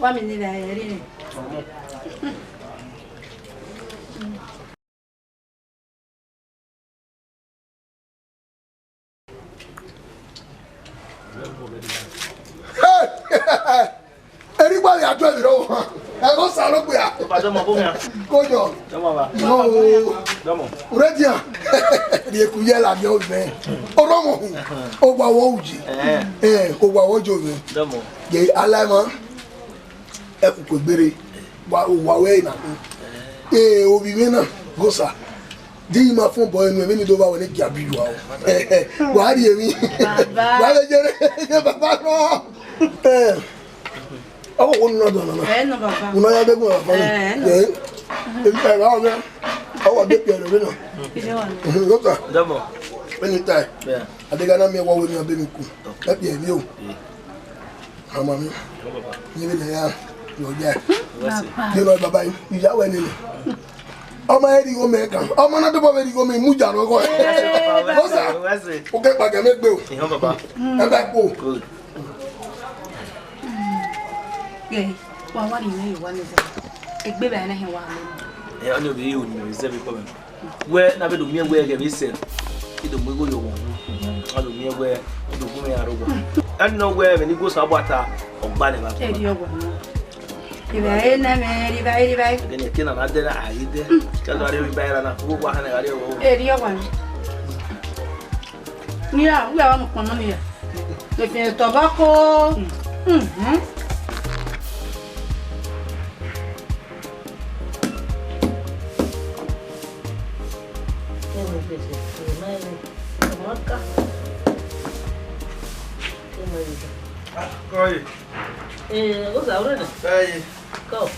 Wa mi ni la eri ni. Everybody are doing it over. I go salon pe ya. Kojo. No. Ready ya. Di ku ye la mi o me. Oromo. O gba wo uji. O gba wo jo mi. Domo. Ye alama. E ku ko gbere. Wa we na. Obi mi na go sa. Di ma fun boy nu mi ni do ba wo ni ki abi ju wa. Wa ri emi. Baba. Wa le jere baba no. Awo ko no do na. No baba. Una ya de go baba. E nta ra o me. Awo de pe lo na. Ile wa. Doctor. Damo. When you die. Yeah. Adega na me wa wo ni abe mi ku. E pe mi o. Mama mi. Ni be ya. Yo ja. Ni no baba yi. Iya we ni. Ọmọ eri go me kan. Ọmọ na de bo eri go me mu ja ro ko. Osa. O ke pa ke me gbe o. Ihan baba. E ba po. Wa wa ni me wa ni ze. Egbe ba na he wa ni. Oni obi yi oni se bi problem. We na be do mi egbe ge bi se. Ki do mo go yo won. Ado mi egbe do gun ya ro go. And no we me ni go so abata ogba ne ba. E di ogba na. Ibe na me ribai. Ke ni kina na de na aide. Ka do ari bi ba na go kwa na ari wo. E di ogba. Ni ya, we wa mo kon ni ya. Le fi tobacco. Coi. Có dấu đấy nè. Đây. Cô.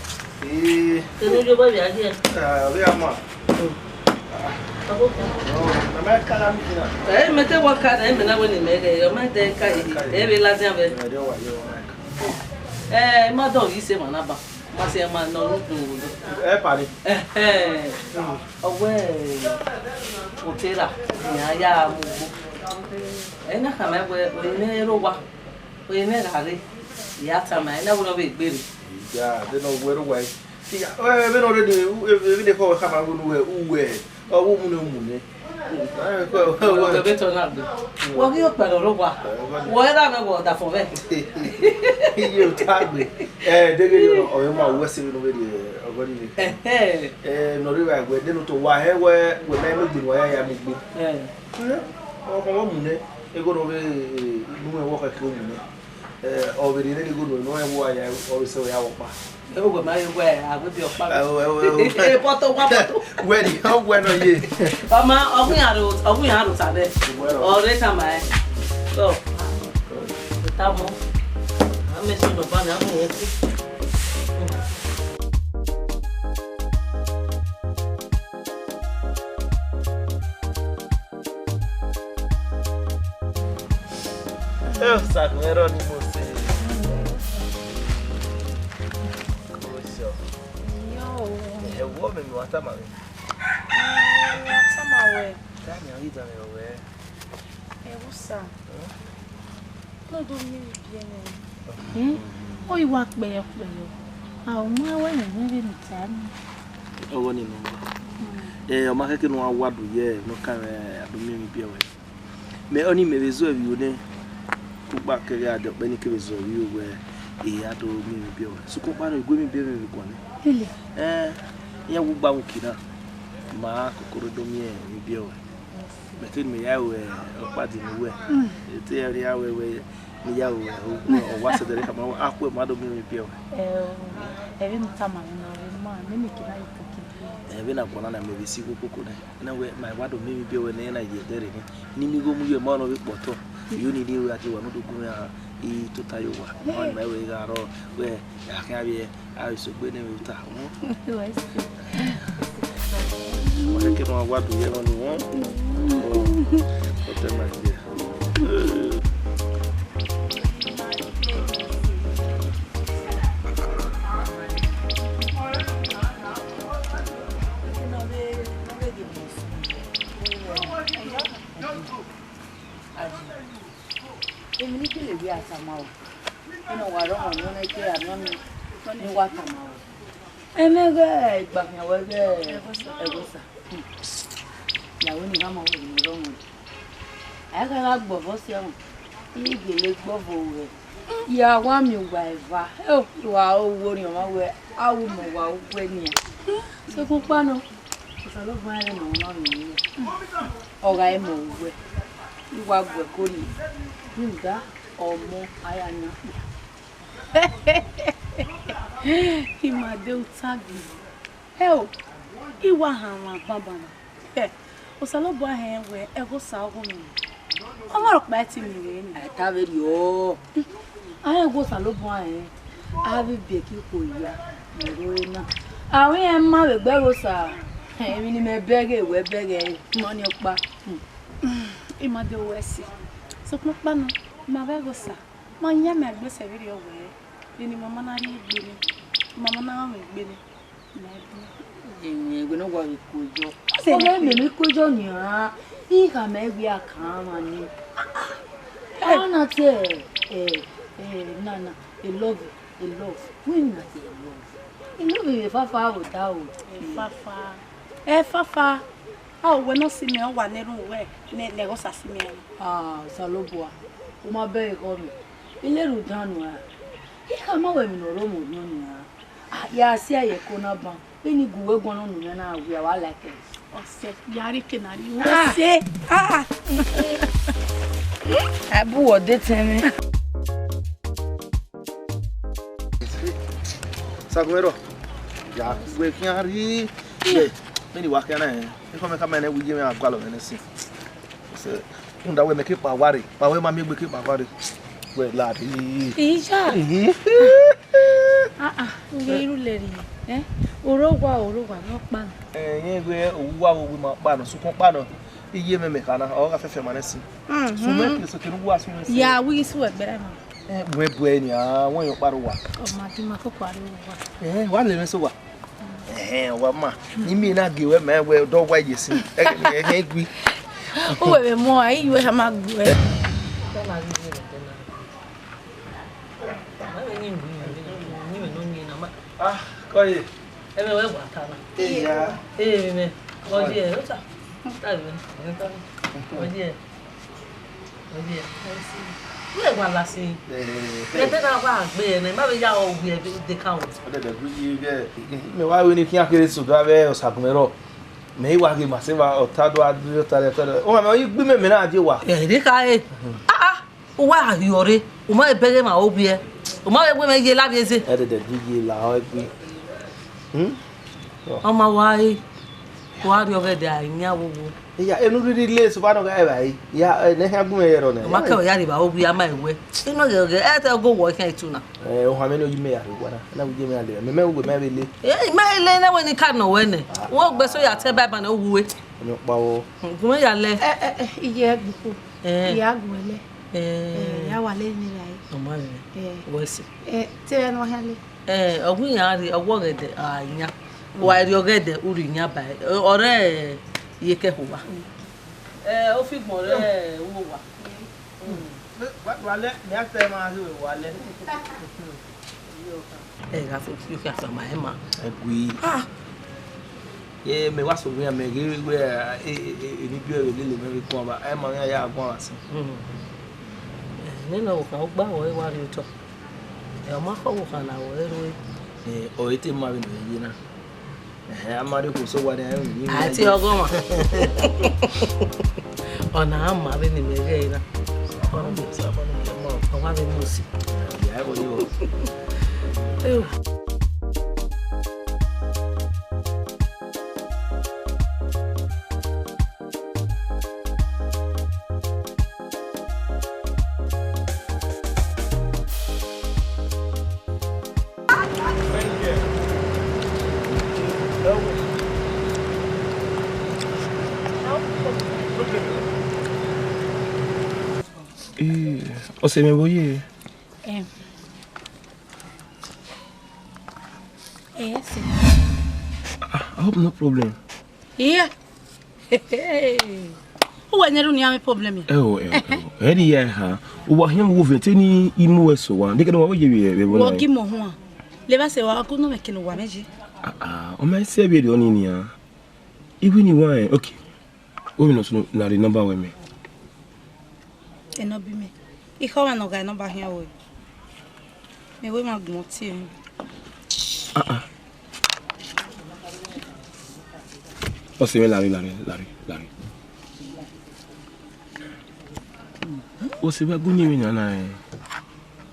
Thì Từ nơi vô bao giờ kia? với em à. Không. Mẹ cả làm gì nào? Đấy, mấy cái quan cả đấy mình đang quên mẹ cái mấy cái để về làm gì vậy? Mà đâu ý xem mà nãy mà xem mà nó lúc đủ. Phải đi. Ôi, ok là nhà ya mu. Nó khám em về về rồi quá. Về này là gì? Ya ta mà nó vừa về bể. Ya, để nó về rồi. Thì bên nó đi về khó khám mà vừa uwe. Wo mu no mu ne. Ko be to na do. Wo ki o pe lo wa. Wo era me wo da fo be. Yo tagbe. Dege yo o ma wo se no be di ogori ni. No ri wa gbe de no to wa he we na me gbin wa ya me gbe. O ko mu ne. E go no be nu e wo ka ke mu ne. O be ri ne go no e wo ya o se ya wo pa. Eu vou mais água de opa. Eu boto uma boto. Ready? How when are you? Mama, algum aro sabe? Ore também. So. Tá bom. A mexer no pano é muito. Eu saco, era de você. Eu vou me matar, mami. Sama we. Tá, minha vida, meu, Usa. No do mi bien. O iwa pe yo. Àwọn mo wa yan ni ni tan. Owo ni no. O ma keke no awado ye no ka ado mi bi we. Me oni me bezo awi one. Ku ba kere ado pe ni ke bezo awi we. Ado mi bi we. So ko ba no ego mi bi me ko ni. Ele. Ya wo ba wo kina. Ma kokoro do mi bi we. Between me ya we opadi ni we. Ete ya we ni ya we o wa se dere kama akwe ma do mi bi we. Ebi ntama na ma me kina ikuki. Ebe na kwana na mebisi kokoko na we my wado mi bi we na ye dere ni mi go mu ye ma no bi poto. You need you ati wa no do gun ya I to tayo wa. On my way ga ro we ya kan bi a so gbe ni mi ta won. Wa ke no wado ye no won. O te ma je. Emi ni kile bi atama o. Ina wa ro mo no ke anoni. Ni wa ta ma. Emege igba mi awege egosa. Ya wo ni ga mo wo ni ro mo. Aka ga gbo bo si o. Igele gbo bo we. Ya wa mi wa eva. Wa owo ni o ma we. Awu mo wa ogwe ni. So kun pa no. So lo fun ale no no ni. Oga e mo we. Iwa gwe ko ni. Nga omo aya na. Imade utagi. Hell, iwa hanwa babana. Osalobo ahen we ego sa ogo mi. Omaro pa ti mi re ni. Ta be yo. Ahen go salobo ahen. Abi be ki ko ya. Moro ina. Awin e ma we gbero sa. Emi ni me bege we bege money opa. Imade wesi. So kuma pa no. Ma bego sa. Ma nya me gbe se video we. Ni mama na ri gbe ni. Mama na we gbe ni. Na bi. Gbe no gwa ikojo. Se me mi kojo ni ha. I ka me wi aka ma ni. Na te nana, I love you. I love. When na te love. I love you fafa o ta o. Fafa. Fafa. Ah, we no see me o wa neru we. Ne go sa see me. Ah, Saloboa. O ma be ko mi. Ile ru danu a. I ka ma we mi no ro mo no ni ha. Ah, ya si aye ko na ban. Eni guwe gbon no nu na we wa like it. Ose yari kenari wo se. Ah. Abu o de temi. Sagwero. Ya we kiari. Meni wa kana e. Ko me ka me na wi je me agwalo ne si. Se unda we me ke pa wari. Pa we ma me gbe ke pa wari. We la ri. Ija. Ngiru leri. Orogwa no pa. Yen gbe owuwa wo ma pa no sukun pa no. Iye me kana o ka fefe ma ne si. So me ke so ke ruwa so si. Ya wi si we gbere ma. We bu eni won yo paro wa. O ma ti ma ko paro wa. Wa le me so wa. Wa ma. Ni mi na ge we me we do wa yesi. Gbi. O we mo ayi we ma gbe. Ah, koi. Ebe we gwa ta na. Ya. Me. Oje e ota. Ta bi. Oje. We gwa la si. Te na wa gbe ni ma be ya o gbe de count. Ode de gbe yi ge. Me wa we ni kin akere so do abe osagunmero. Me wa ge ma se wa otado adu tare tare. O ma me yi gbe me na aje wa. Ere ka e. O wa yore. O ma bege ma obi e. O ma gbe me ye la bi eze. Ode de gbe yi la o gbe. Ọmọ wa e wa ri oge de anya wo. Ya enu ri le so ba no ga e bai. Ya ne ha gun e ro na. O ma ka o ya ri ba obi ama ewe. Inu ge e te go wo kan itu na. O ha me no yi me ya ri wa na wu je me ale. Me wu gbe me be le. Ma ile na we ni ka no we ne. Wo gbe so ya te ba ba na wuwe. Ni pa wo. Gun ya le. Iye egbuku. Iye agwele. Ya wa le ni rai. O ma le. Wo si. Te no ha le. Ogun ya ri owo ge de anya. Wa ri oge de uri nya ba. Ore iye ke ho wa. O fi gbon re wo wa. Wa le me ate ma ri wa le. Ga so fi ka sa ma e ma. Egui. Ye me wa so we me ge we ni bi o le me ko ba e ma ya agbon asi. Nínú ọ̀kan ó gbàwọ̀ ẹ wá rí ọjọ́ ẹ̀ ọmọ akọ̀wò kan làwọ̀ ẹ rú ẹ. Ọ̀rẹ́ tí mo rí nù yìí náà amadu kò sọ wà ní ayé mi. Àti ọgọ́mà ọ̀nà àmà bí ni mẹ́rẹ́ yìí náà ọ̀nà bí ọ̀wá bí mo sì. Ìyá ẹ̀ wọlé wọ̀. Você me voyait. Yes. I hope no problem. Yeah. Who are never near me problem? Eddie, yeah, who are him moving any emo so one. They can over you. Walk him on. Le va se wa ko no me kinu wa meji. O ma se be de oni ni a. Even ni wa okay. O mi no so na the number we me. E no bi me. I ko wa no ga number here we. Me we ma gbon ti e. O se me Larry. O se ba gunye mi na e.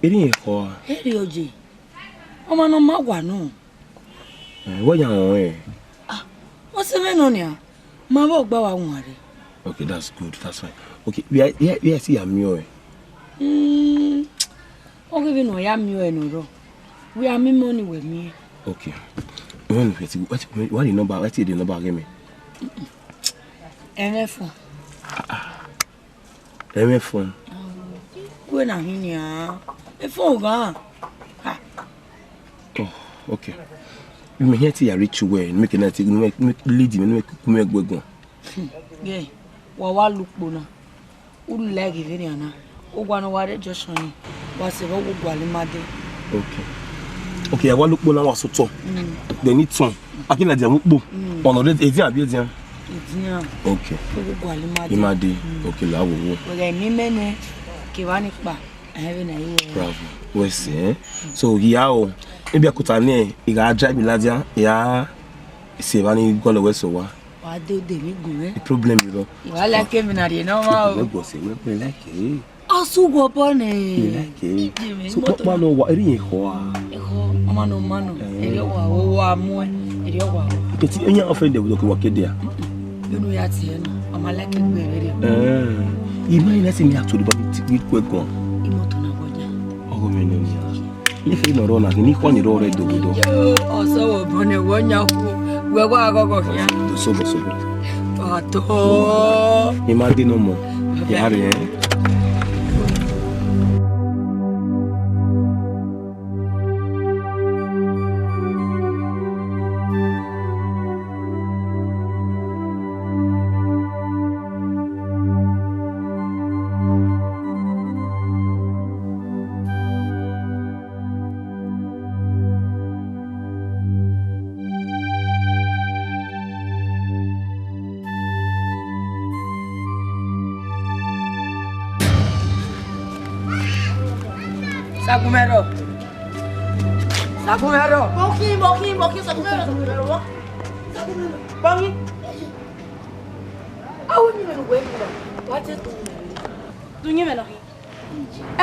Eri e ko. Eri oje. O ma no ma wa no. What you want? What's the man on ya? Ma ba gba wa won are. Okay, that's good. That's fine. Okay, we are see am yo. O give no ya mi o enu ro. We are me money with me. Okay. What the number? What the number give me? MF. MF. Go na hin ya. E phone ga. Oh, okay. You may hear you reach where make na make lady make gbegun. Yeah. Wa look bona. U leg even ana. O gwa no wa re just ni. Wa se ro gbogbo alimade. Okay. Okay, I want look bona wa so to. They need some. Akina dia mukpo. Ono de ezian bi ezian. Ezian. Okay. Gbogbo alimade. Imade. Okay, la wo. We ga mi mene ke wa ni pa. Heaven na you. Bravo. We see. So here maybe akuta ni iga drive ladia ya se ba ni go lo we so wa. Wa de mi gun The problem you know. Wa like me na de no ma o. We go say we like it. Asugo bone. Like it. So what no wa eri ho a. Eho mano eri wa mu eri wa. Keti enya offend we go work there. You know ya ti no. Mama like gbe eri. Imagine let's me actually but we go go. Imoto na boja. Oh me no ya. Ni fe no rona ni kwa ni ro re do do. Yo oso wo bone wonya ku. We go agogo hia. Do so. Ato. Imagine no mo. Ya re. Sagumero. Moki, Sagumero. Bongi. Awu ni me we mo. What is do you me no hi?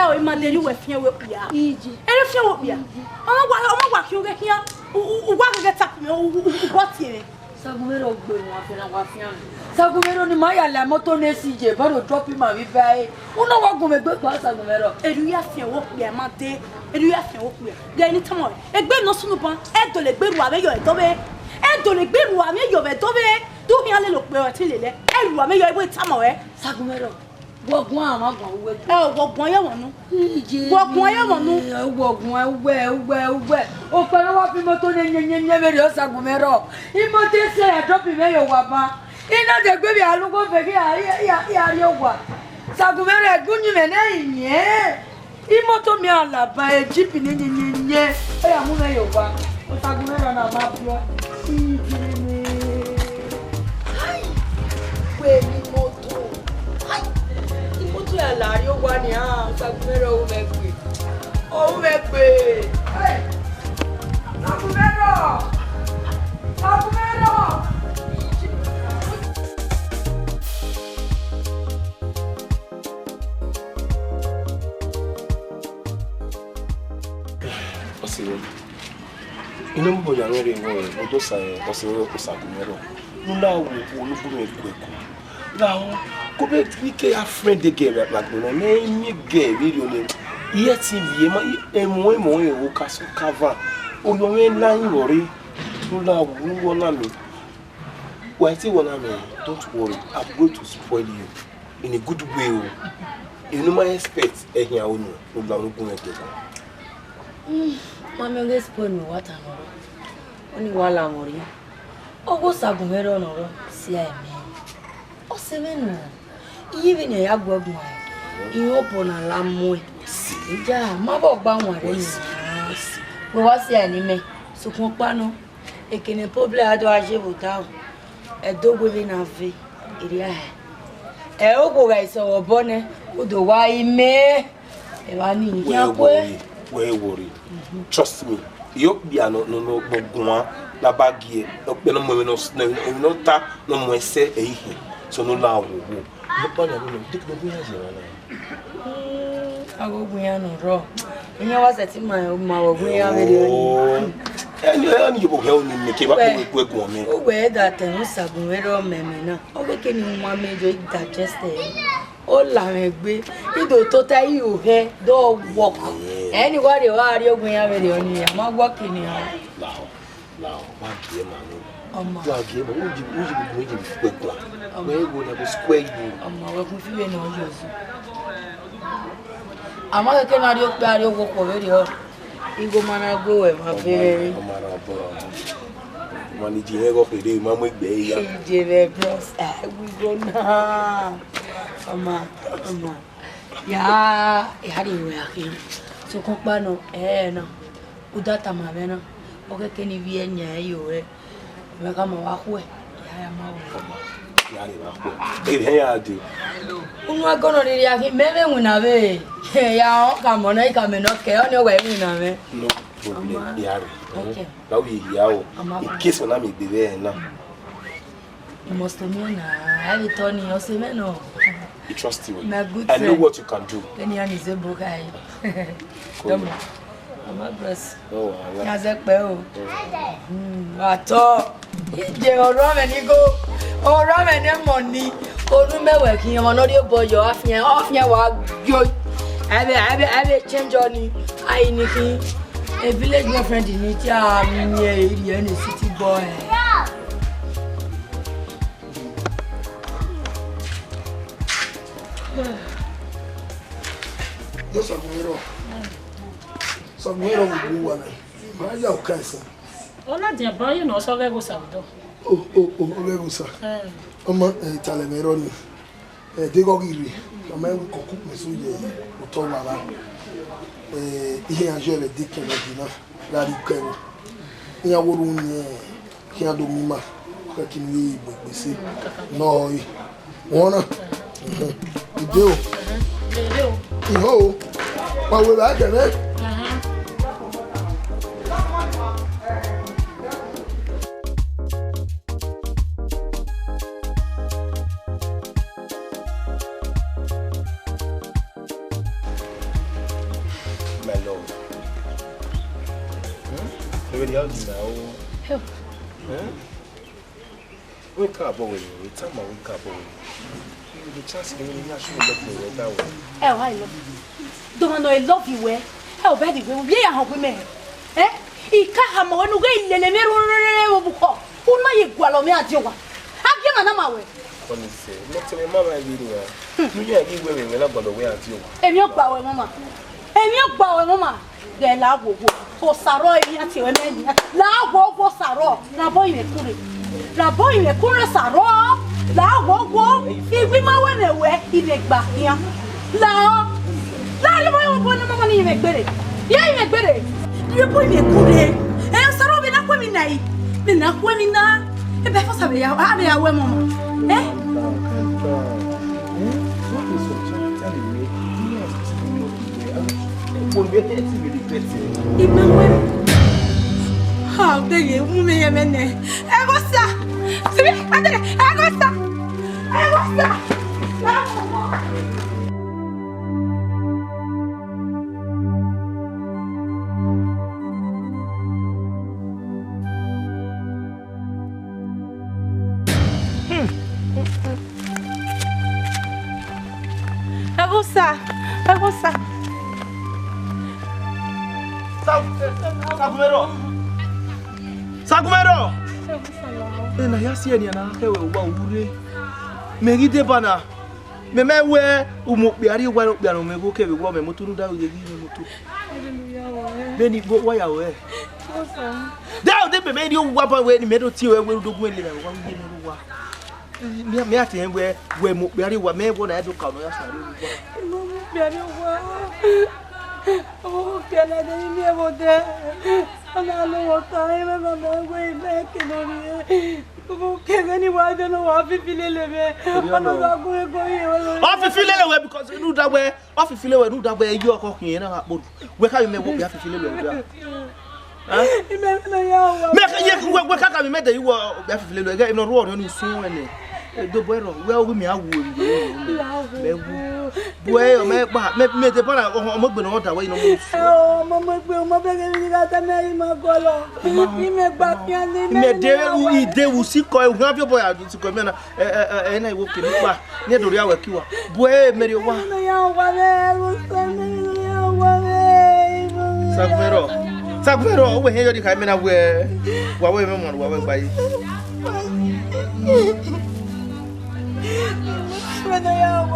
O imagine we fia we bia. Iji. Ere fia we bia. Omo gwa ki o ge hia. U gwa ge tap me u botie. Sagumero gbe won fe na wa fia. Sagumero ni ma ya la moto ne sije ba do drop him abi bai. Uno wa gun me gbe pa Sagumero. Eru ya fia wo bia ma de. Eru ya fia wo bia. De ni tamo. Egbe no sunu ban. E do le gberu ame yo e do be. E do le gberu ame yo be do be. Do mi ale lo pe o ti lele. Eru ame yo e tamo e. Sagumero. Wogun ama gun we. Wogun ye wonu. Wogun ye wonu. Wogun we. O pe no wa fi moto ne nye me ri o Sagumero. Imote se e drop me yo wa ba. Ina de gbe bi alugo fe ki ya ri ogwa. Sagumero egunyu me na yin. Imoto mi alaba e jeep ni nye. E ya mu me yo wa. O Sagumero na ma bio. Ai. We ni moto. Ai. Imoto ya la ri ogwa ni Sagumero o me gbe. Ai. Sagumero. Ino mbo ya nwere nwe odo sa osiro ko Sagumero. Nuna wo olugbo ekweko. Now, go back to a friend again like no me get video le. Iye TV e mo e wo kaso cover. O yo me line worry. Nuna wo na me. Why say wona me? Don't worry. I'm going to spoil you in a good way. You know my expect e hia onu. No bla no gun ekweko. Mama let's spoil me what am Oni wala mori. Ogo Sagumero no si ai me. O se me no. Iye ni ya gbogun. Iye opo na la mo e. Ija ma bo gba won re ni. We was here anime. So compano. E che ne problem ado age votar. E dogo vi na ve. Iria. E o go guys o bone. O do wa ime. E wa ni ya kwe. Where worry. Trust me. You be no gwa na bagie. No mo no ta no mo se e hi. So no la wo. No pa na no dik no buya jira na. Ago buya no ro. Nya wa seti ma wo buya very. And you will help me keep up with women. Oh, where that and Sabuero Memena. Oh, we can in one major digested. Oh, Lamegbe, you do total you here, don't walk. Anybody are you going already on here? I'm not walking here. Now, one dear man. What game would you be waiting for? Where would I square you? I'm not working for you, no use. I'm not going to walk over here. Igo mana go e ma very. Mani je go fe dey ma mo gbe ya. Je be bros. We go na. Mama. Ya ri we akin. So ko pa no no. Udata ma be no. O ke ke ni vi enya yo e. Me ka ma wa ku e. Ya ma wo. Ya ri wa ku. E ya di. Unu agono ri akin me be wuna be. Ya o ka mo na ka me no ke o ni o we wuna me. No problem. Ya ri. Okay. Now we here. In case when I'm be there now. You must know na. I be Tony o se me no. I trust you. I know what you can do. Any one is a book I. Come on. I'm a bless. Oh, ya ze pe o. Ato. Je oro me ni go. Oro me ne money. Onu mewe ki yan no dey boy your off yan wa yo. I be change on ni. I ni ki a village girlfriend ni ti a mi area in city boy. Yo Samuel will go one. I have cancer. Ona dia boy you know so we go saudo. Oh, we go sa. Oma talemero ni. De go giri. Oma ko cook me so ye o to wa ba. Ihe ajo le dik na dina. La ri kan. Iya woru ni ki ado mi ma. Ka ki ni gbegbe si. No yi. Wona. Ideo. Iho. Pa we ba de me. My love. Everybody else now. Wake up, boy. It's time I wake up, boy. The chance to really show love me that way. I love you. Don't know I love you, eh? How bad it will be a hobby man. Eh? I can't have one way, Lemero Buko. Who may gualo me at you? I've given them away. Honestly, not to my mama video. You are even women when I'm going to wear at you. And your power, Mamma. And your power, Mamma. They love for Saro at your men. Love for Saro. Now, boy, you could. Now, boy, you could Saro. Now, walk. If we might away, he make back here. Now, you want to money, you make better. Yeah, you make better. You put me a good and Saro be not women. Be not women now. If I was a woman, eh? How dare you, woman? I was Sagumero. Na yasi eni na hewe wa ure. Megide bana. Memewe umubiari wa biano mego ke wo me mutunu da oye gi mutu. Beni bo wa ya we. Da o de be me di o wa pa we ni me do ti we dogun ele na wa gi ni wa. Me ati en we umubiari wa me bo na edo ka no ya sare wa. Oh, can I be able to? And I know what time I'm on my way back in on here. Okay, anyway, I don't know how to feel it. I'm not going to go here. Off you feel it because you know that way. Off you feel it, that way you are cooking in a boat. Where can you make what you have to feel it? Where can you make that you are have to feel it? In a road, you soon and the boy, well, we may have wood. Well, make the banner or moving on that way. Oh, Mamma, my baby got a name of Golo. He made back and they will see coil, have your boy out to come in and I will keep it near the real cure. Boy, Mary, Savero, we hear you come in away. What we remember by when they are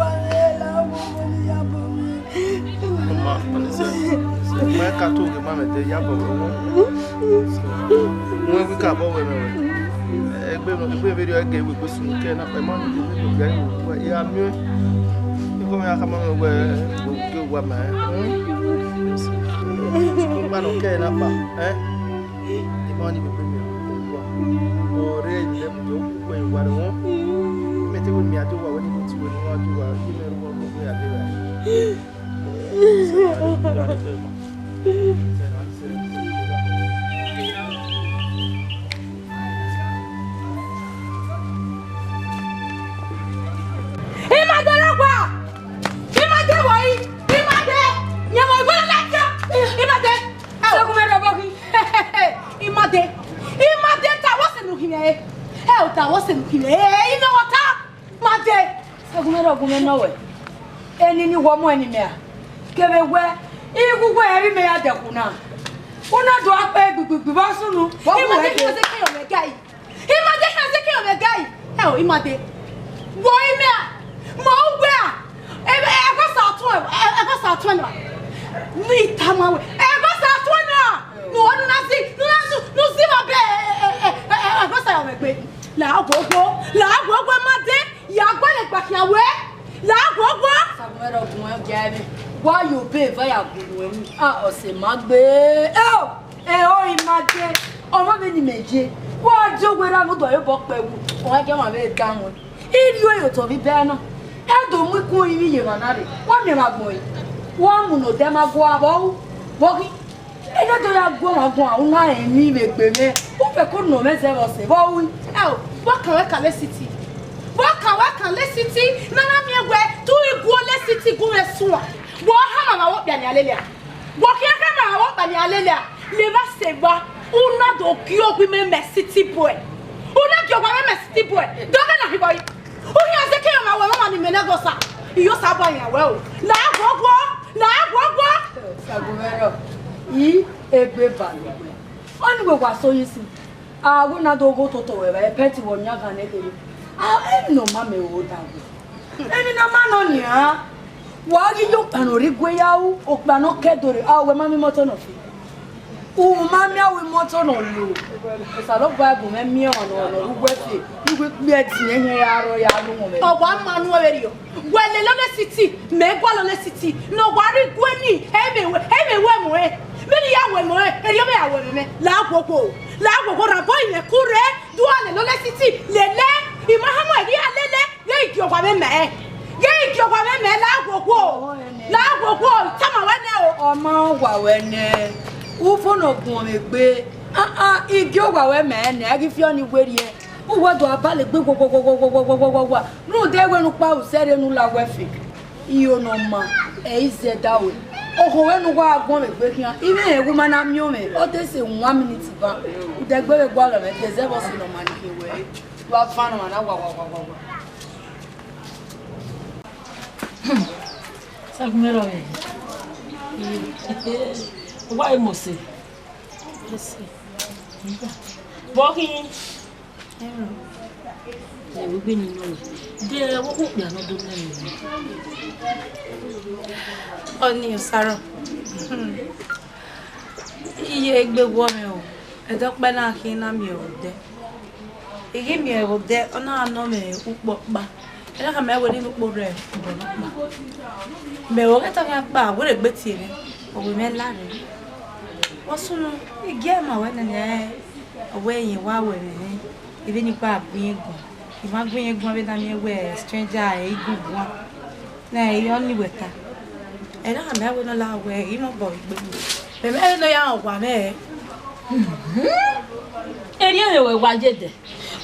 my cat told the mamma the yabba. When we come over, a video I gave with some can up a month. You are new. You come on where we'll go one man. Man, okay, enough, eh? The money will bring me. Or read them when one won't. Met with me, I do what you want to do. You know what we are doing. Any woman anymore. Give away. If we wear me at the Kuna. Una do a peg with Basunu. What was a kill of a guy? He might have a kill of a guy. Hell, he might be. Why me? More where? Ever saw 20. Me, Tama. Ever saw 20. No one nothing. No, see my bed. I was out of it. Now go, my day. You're going back your way. Why you pay via good? Ah, say, Magbe. Oh, imagine. Oh, my many major. What do we have to do about Peru? Or I get my way down. If you are to be banner, I don't want to be you another. One name of boy. One will them go about walking. And I don't have one and me make baby. Who could no mess ever say, oh, what can I call a city? Waka lesiti nana miegwe tu iguo lesiti gu esua wo hama ma wo bia ni alelia wo kia kama wo bia ni alelia never seba una do kio bi me mesiti boy una kio ba me mesiti boy do na hi boy o hia se ke ma wo mama ni menego sa iyo sa boy ya we o na gwogwo sagumero yi egbe balugbe oni we wa so yisi wo na do go toto we ba peti wo nya kan ekele no mama o dawo eni na mano ni ha wa gi yo panori gweyawo ogba no kedore we mami moto no fi mami awe moto no lo sa lo bible me mi ono no rugwe fi rugwe bi atinye ya aro ya lu mo me ogba manu we rio wele lo le city me gwa lo le city no gwari gweni emewe mo mini ya we mo eri o me ya we me la gbogbo rabo yen kure duale lo le city lele Imahamu eri alele ye ikiokwa meme la gbogbo tama wene o omo wa wene ufo no gun me gbe ikiokwa we me na agi fi oni werie uwo do abale gbe gbogbo no de we nu pa usere nu la wefi iyo no ma ize dawe oho we nu wa agbon me gbe kian ibe ewu mana mi o me o te se 1 minute ba de gbe we gwa lo me de zebo si no man ke we wa fanu na wa Sagumero why must say yes walking we been in no there what we are not doing Oni Saro iye egbe wo me o edo pe na kin na mi o de igi mi o de ona ano me upo pa ela ka me we ni upo re me o eta ka pa we re gbe ti ni Obumelare. Osuno igema wene away wa we even if I bring if I bring one with me where stranger a good one. Nay, only with her. And I never allow where you know boy. The man no ya one eh. Eri we wa jede.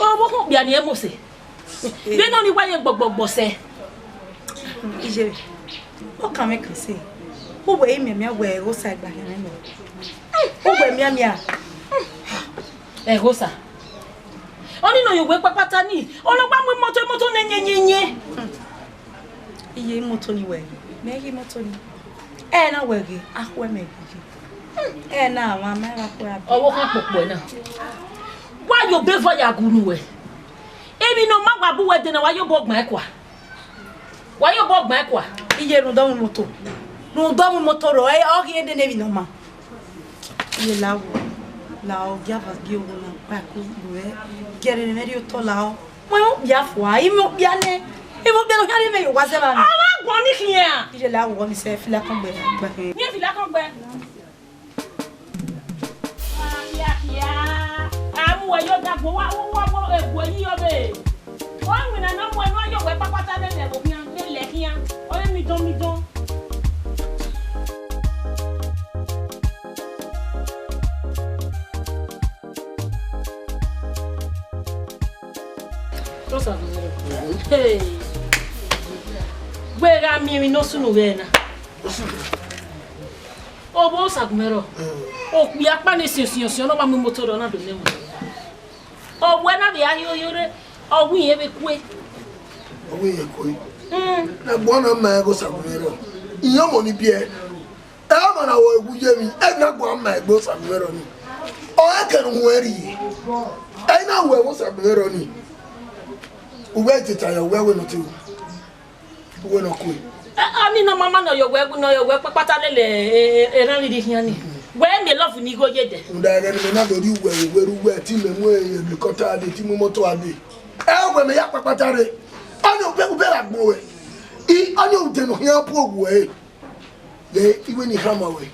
O bo ko bia na emose. Be no ni wa ye gbogbo se. Ije. O ka me kan say. Who we me we go side back and no. Who we me Gosa. Oni no you we papata ni. Ologba mu moto nenyenyenye. Iye moto ni we. Me ye moto ni. Na we ge ahwe me ge. Na wa ma wa ko abi. Owo kan popo na. Wa yo be for ya gunu we. Ebi no magba bu we de na wa yo bo gbon ekwa. Wa yo bo gbon ekwa. Iye no do moto. No do moto ro o ge de nevi no ma. Iye lawo gava ge o na pa ko we. Gere ne ri o to lawo. Mo yo bia fo a, imi o bia ne. Imi o bia no hare me yo wa se ba ni. Agbon ni kian. Iye lawo mi se fila kan gbe gba. Ni fila kan gbe. Amu yo dagbo wa egbo yi yo be. O mi na no mo no yo we papata le le bo kian le kian. O mi don. Rosa. Hey. Wega mi no sunu we na. O bo sagumero. O pi apa ni sinsin no ba mu moto do na do ne mu. O we na bi ayo yore. O wi ye be kwe. O wi ye kwe. Na bona ma go sagumero. Iyo mo ni bie. E ma na wo eguje mi. E na go ma go sagumero ni. O e ke no eri. E na wo wo sagumero ni. Uwe teta ya we no tu. Uwe no kwe. Ani no mama no yo we papata lele eran ri hian ni. We me love ni go ye de. Unda ga ni na do ri we ti me mu e kota ade ti mu moto ade. E we me ya papata re. Ani ube la gbo we. Ani o de no hian po we. Le iwe ni hama we.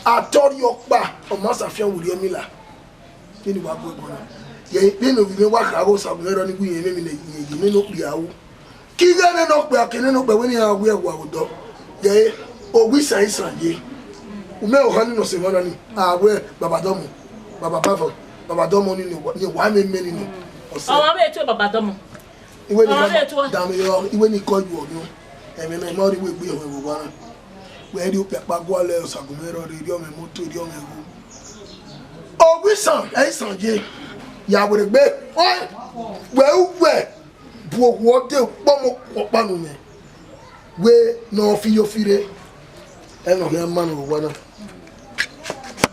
Atori okpa o ma safian wuri omila. Ni wa gbo bona. Ye ni no bi wa ka go sabero ni guye me le yin ni no piawo. Ki ga ne no pe akene no pe we ni awo e wa odo. Ye o wi san ye. Ume o hani no se wona ni awe babadomo. Babadomo ni wa me ni. O ma be to babadomo. Iwe ni dam yo iwe ni ko ju onu. E me mo ri we gbe o wa na. We ri o pe pa gwa le Sagumero ri o me moto ri o me go. O wi san ye. Ya were gbe we bu wo de pomo popanu me we no fi yo fire e no he man wo na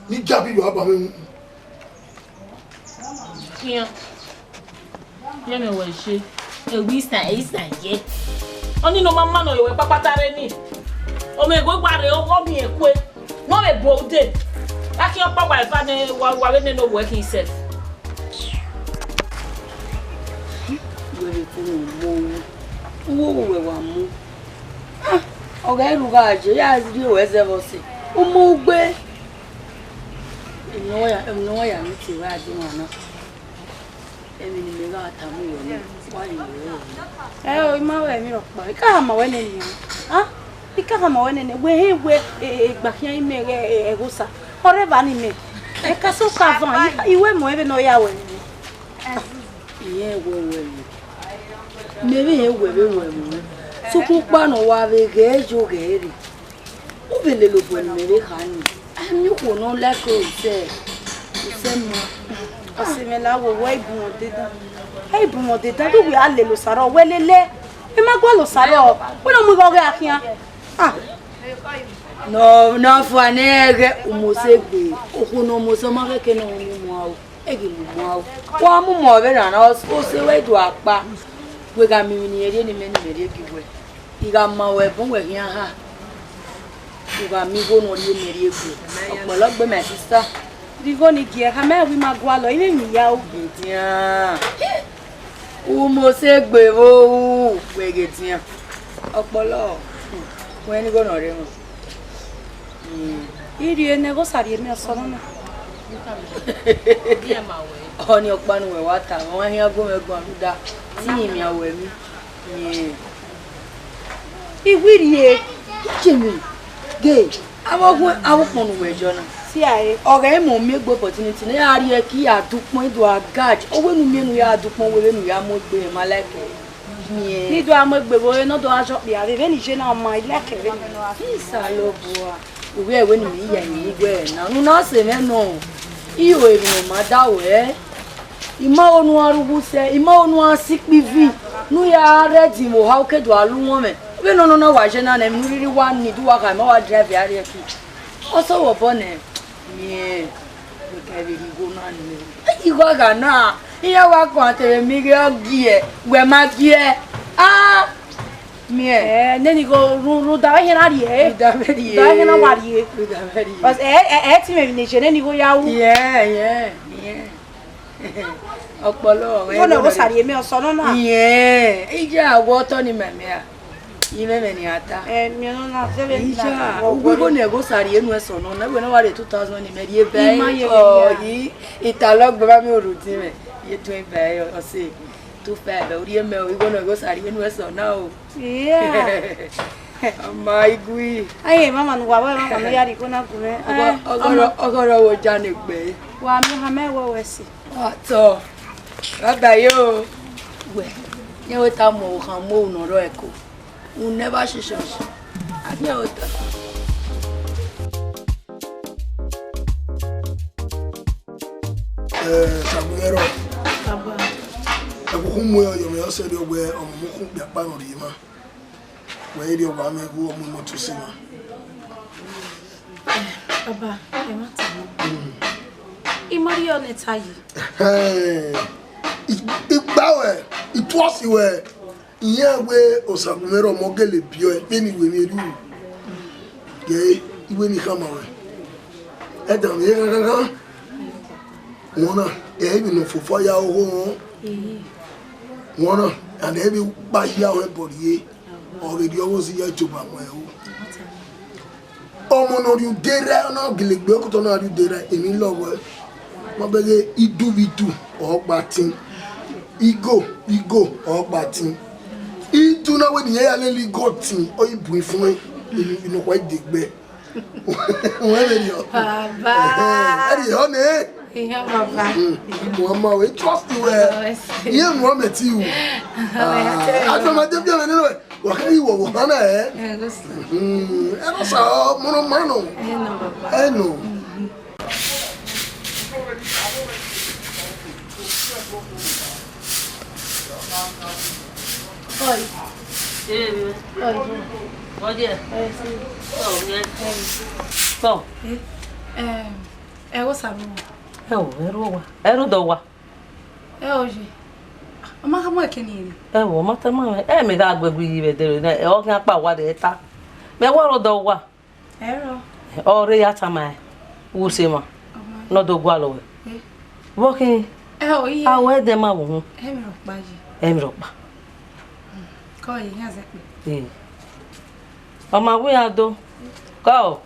ni jabi yo aba me kian ye me we se e wi san ye oni no mama no yo we papatare ni o me go gbare o mi ekwe no me bo de aki o pa wa fa ne wa we ne no working self. Wo wa mu. Oga iruga aje ya ri o eze bosi. Umu gbe. Eno ya mi ti wa adi wana. Emi ni me ga ta mu yo ni. Wa yi o ma we mi ro pa. Ka ma we ne ni. Ika ma we ne we gba kian ime egosa. Ore ba ni me. E ka so ka van iwe mo ebe no ya we ni. Iye we. Maybe he will so Pupano Wave Gage or Gary. Ubele look when maybe honey. And you will not let go, say. A similar way promoted. Hey, promoted that we are little sorrow. Well, Imagolo Saro. We don't go back here. No, not for an egg. Umosegbe. Okuno Mosamaga can only wow. Eggy wow. One more than us. Also, way to Akpa. We got me ni many giveaway. You got my weapon where here. You got me go no you well, look, my sister. You go ni gear, how we ma gualo in me out. Yeah. Almost a bevo. We get here. Up below. When you go no. Iri nego sari me sono na. Oni okpanu we wata, won hin ago me gwan da. Ti mi awe mi. Ye. Iwiri chimi. Ge. Awokun we jona. Si aye. Ore mo me gbo opportunity na ari e ki adupon ido agaj. Owe nu mi nu ya adupon we nu ya mo gbe ma like. Ni do amogbe bo no do ajo bi are ve ni je na ma like ve ni no afisa lo bo a. Uwe we ni ya ni igwe na nu na se me no. Iwe bi no ma da we. Ima onu arugu se, ima onu asikpivi. Nu ya ready mo how ke do alu won me. We no wa je na na mi riri wa ni do wa ka ma wa drive ya re ki. Also wo bo ne. Yeah. We ka bi go na ni. Igwa ga na. Iya wa ko atere mi ge ogi e. We ma gi e. Ah. Mie. Neni go ru da he na ri e. Da veri. Da he na wa ri e. Da veri. Bas ti me ni je neni go ya wu. Yeah. Ọpọlọ Wọ́n náà wọ́n sàrí èmi ọ̀sán náà. Ìyẹn ìjà àwọ̀ ọ̀tọ̀ ni mẹ̀mẹ́ à. Ìmẹ̀mẹ̀ ni ata. Mi ọ̀nà náà sẹ́bẹ̀ ní ìjà gbogbo ní ẹ̀gọ́ sàrí ẹnu ẹ̀sán náà. Náà wọ́n wà lè 2000 ní mẹ́rin ẹ̀bẹ̀ yìí. Ìtàlọ́gbọ̀ bá mi ò rò tí mẹ́. Iye tó ń bẹ̀ ọ̀sẹ̀ tó fẹ́ ẹ̀bẹ̀ orí ẹ̀mẹ̀ o. Ìgbọ́n náà ẹ̀gọ́ sàrí ẹnu ẹ̀sán náà o. Ọmọ igu yìí. Ayé mama nu wà wẹ́rẹ́ mama yára ìkó náà kù rẹ̀. Ọgọ́rọ̀ wo já ni gbé. Wà mí ha mẹ́wọ́ wẹ̀ sí. Ọ̀tọ̀. Baba yo, we. You wait a mo kan mo no ro eko. We never shisha. Ani ota. Sabuero. Baba. Abuku mo yo me ose de ogbe omo ku bi apa no ri ma. We ri ogba me gu omo mo to se ma. Baba, e ma ta mo. Imari on etayi. Igbawe itwosiwe iyewe osagumero mogele bio pe ni we ni ru ye iwe ni kama we edam ye gaga wona e bi no fofo ya oho wona and e bi ba ya we boriye already owo si ya joba mo e o omo no ri dere na gelegbe ko to na ri dere emi lowo mo bege idubidu o patin Igo or batting. I do not when you only got team or you bring for me. You know quite dig bear. Where are you? Baba. Yeah, Mama, we trust you. You want me to. I don't know them anyway. What can you want? And also, Mono. I know. Oi. Oi. Dia. Bom. O sabe. Era o doa. Hoje. Ama ha mo ekeni. Wo mata ma. Me ga agbegbu ibe dere na o kan pa wa de ta. Me wa ro doa. Ero. O re ya tama. Wo se ma. No do gwa lo we. Wo kin. O iye. Awe de ma wo. Mi ro pa ji. Mi ro pa. Ko yi yan se pe. Ọmọ we ado. Ko.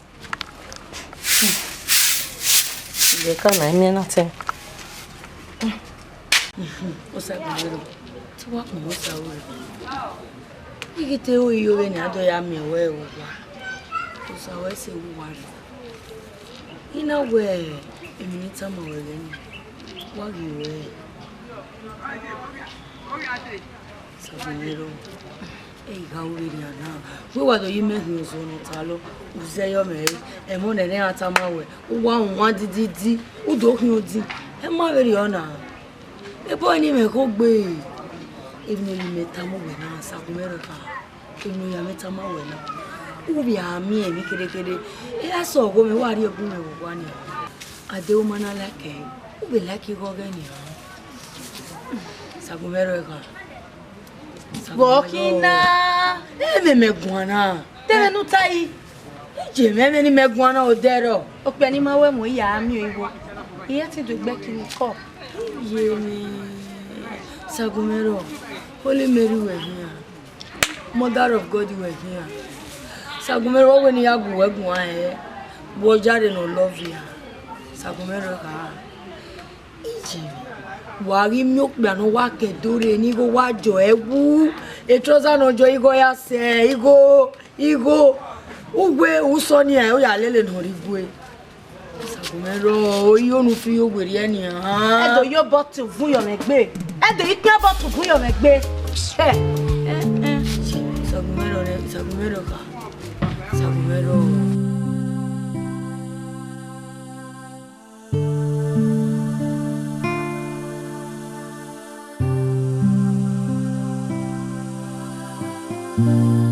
De kana mi na te. O sagumero. Ti wa ko mo sa o. Igite o iyo we ni ado ya mi we o wa. O sa we se wu wa re. Ina we emi ni ta mo we ni. Wa ri we. Sagumero. Gauri ana. We wa do yime hu so no talo. Uze yo me. E mo ne ne atamawe. Uwa nwa dididi. Udo hu odi. E ma veri ona. E bo ni me ko gbe. Ibnu ni me tamo we na Sagumero ka. Ibnu ya me tamawe na. Ubi ami e mi kere. E aso go me wa ri ebu me wo wa ni. Ade o mana like. Ubi like go ga ni. Sagumero ka. Bokina. Me meguana. Dere no tai. Je me ni meguana o dero. O pe ni ma we mo ya mi o iwo. Iye ti do gbe kini ko. Ye ni Sagumero. Holy Mary were here. Mother of God were here. Sagumero we ni agu egun ahe. Bojare no love ya. Sagumero ka. Iji. Wari myokbia no wa kedore ni go wa jo ewu. E trouser no jo igo ya se igo ugwe usoni ya o ya lele no rigwe. Sagumero iyo nu fi ogweri eni ha. Edo yo bottle fún yo megbe. Edo ikpe bottle fún yo megbe. Sagumero ka. Sagumero. Thank you.